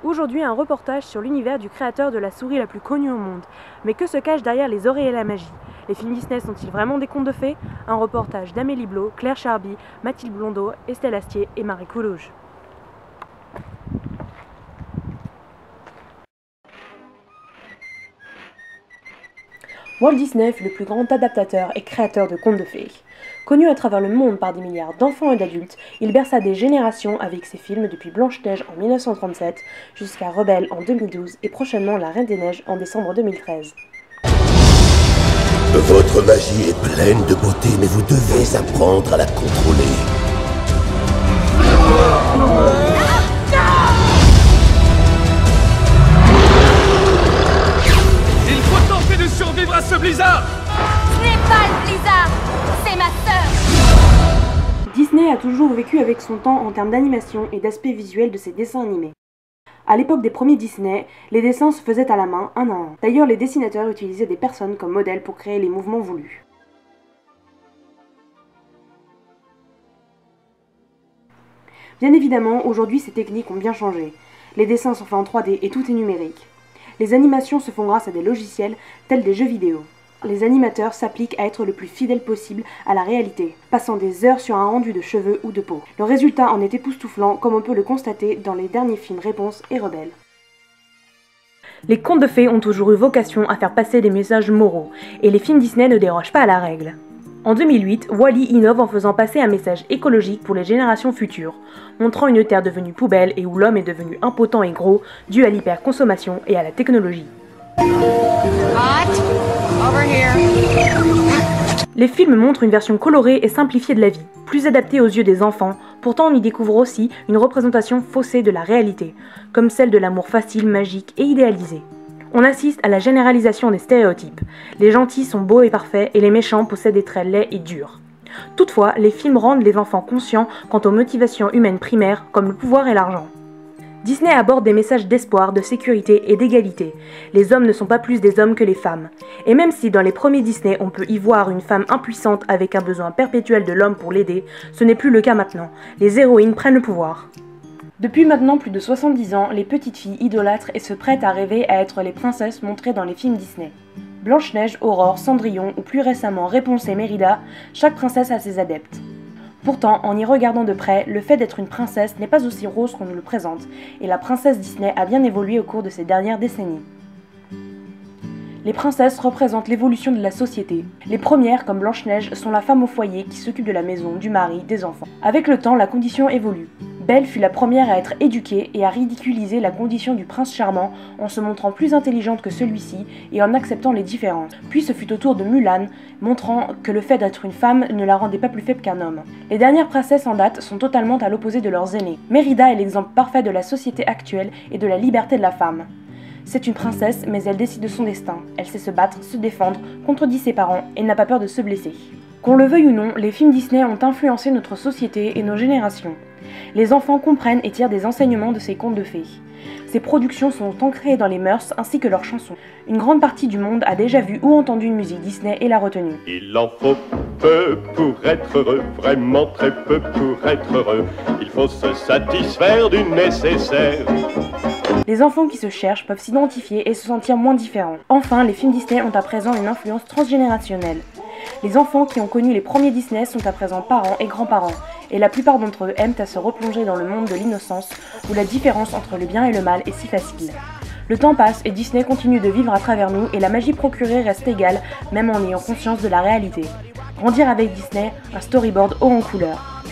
Aujourd'hui, un reportage sur l'univers du créateur de la souris la plus connue au monde. Mais que se cache derrière les oreilles et la magie? Les films Disney sont-ils vraiment des contes de fées? Un reportage d'Amélie Blot, Claire Charby, Mathilde Blondeau, Estelle Astier et Marie Coullouge. Walt Disney fut le plus grand adaptateur et créateur de contes de fées. Connu à travers le monde par des milliards d'enfants et d'adultes, il berça des générations avec ses films depuis Blanche-Neige en 1937 jusqu'à Rebelle en 2012 et prochainement La Reine des Neiges en décembre 2013. Votre magie est pleine de beauté, mais vous devez apprendre à la contrôler. Il faut tenter de survivre à ce blizzard! Ce n'est pas le blizzard, c'est ma sœur! Disney a toujours vécu avec son temps en termes d'animation et d'aspect visuel de ses dessins animés. À l'époque des premiers Disney, les dessins se faisaient à la main, un à un. D'ailleurs, les dessinateurs utilisaient des personnes comme modèles pour créer les mouvements voulus. Bien évidemment, aujourd'hui ces techniques ont bien changé. Les dessins sont faits en 3D et tout est numérique. Les animations se font grâce à des logiciels tels des jeux vidéo. Les animateurs s'appliquent à être le plus fidèle possible à la réalité, passant des heures sur un rendu de cheveux ou de peau. Le résultat en est époustouflant, comme on peut le constater dans les derniers films Réponse et Rebelle. Les contes de fées ont toujours eu vocation à faire passer des messages moraux, et les films Disney ne dérogent pas à la règle. En 2008, Wall-E innove en faisant passer un message écologique pour les générations futures, montrant une terre devenue poubelle et où l'homme est devenu impotent et gros, dû à l'hyperconsommation et à la technologie. Les films montrent une version colorée et simplifiée de la vie, plus adaptée aux yeux des enfants, pourtant on y découvre aussi une représentation faussée de la réalité, comme celle de l'amour facile, magique et idéalisé. On assiste à la généralisation des stéréotypes. Les gentils sont beaux et parfaits et les méchants possèdent des traits laids et durs. Toutefois, les films rendent les enfants conscients quant aux motivations humaines primaires comme le pouvoir et l'argent. Disney aborde des messages d'espoir, de sécurité et d'égalité. Les hommes ne sont pas plus des hommes que les femmes. Et même si dans les premiers Disney on peut y voir une femme impuissante avec un besoin perpétuel de l'homme pour l'aider, ce n'est plus le cas maintenant. Les héroïnes prennent le pouvoir. Depuis maintenant plus de 70 ans, les petites filles idolâtrent et se prêtent à rêver à être les princesses montrées dans les films Disney. Blanche-Neige, Aurore, Cendrillon ou plus récemment Réponse et Mérida, chaque princesse a ses adeptes. Pourtant, en y regardant de près, le fait d'être une princesse n'est pas aussi rose qu'on nous le présente, et la princesse Disney a bien évolué au cours de ces dernières décennies. Les princesses représentent l'évolution de la société. Les premières, comme Blanche-Neige, sont la femme au foyer qui s'occupe de la maison, du mari, des enfants. Avec le temps, la condition évolue. Belle fut la première à être éduquée et à ridiculiser la condition du prince charmant en se montrant plus intelligente que celui-ci et en acceptant les différences. Puis ce fut au tour de Mulan, montrant que le fait d'être une femme ne la rendait pas plus faible qu'un homme. Les dernières princesses en date sont totalement à l'opposé de leurs aînées. Mérida est l'exemple parfait de la société actuelle et de la liberté de la femme. C'est une princesse, mais elle décide de son destin. Elle sait se battre, se défendre, contredit ses parents et n'a pas peur de se blesser. Qu'on le veuille ou non, les films Disney ont influencé notre société et nos générations. Les enfants comprennent et tirent des enseignements de ces contes de fées. Ces productions sont ancrées dans les mœurs ainsi que leurs chansons. Une grande partie du monde a déjà vu ou entendu une musique Disney et l'a retenue. Il en faut peu pour être heureux, vraiment très peu pour être heureux. Il faut se satisfaire du nécessaire. Les enfants qui se cherchent peuvent s'identifier et se sentir moins différents. Enfin, les films Disney ont à présent une influence transgénérationnelle. Les enfants qui ont connu les premiers Disney sont à présent parents et grands-parents, et la plupart d'entre eux aiment à se replonger dans le monde de l'innocence, où la différence entre le bien et le mal est si facile. Le temps passe et Disney continue de vivre à travers nous, et la magie procurée reste égale, même en ayant conscience de la réalité. Grandir avec Disney, un storyboard haut en couleur.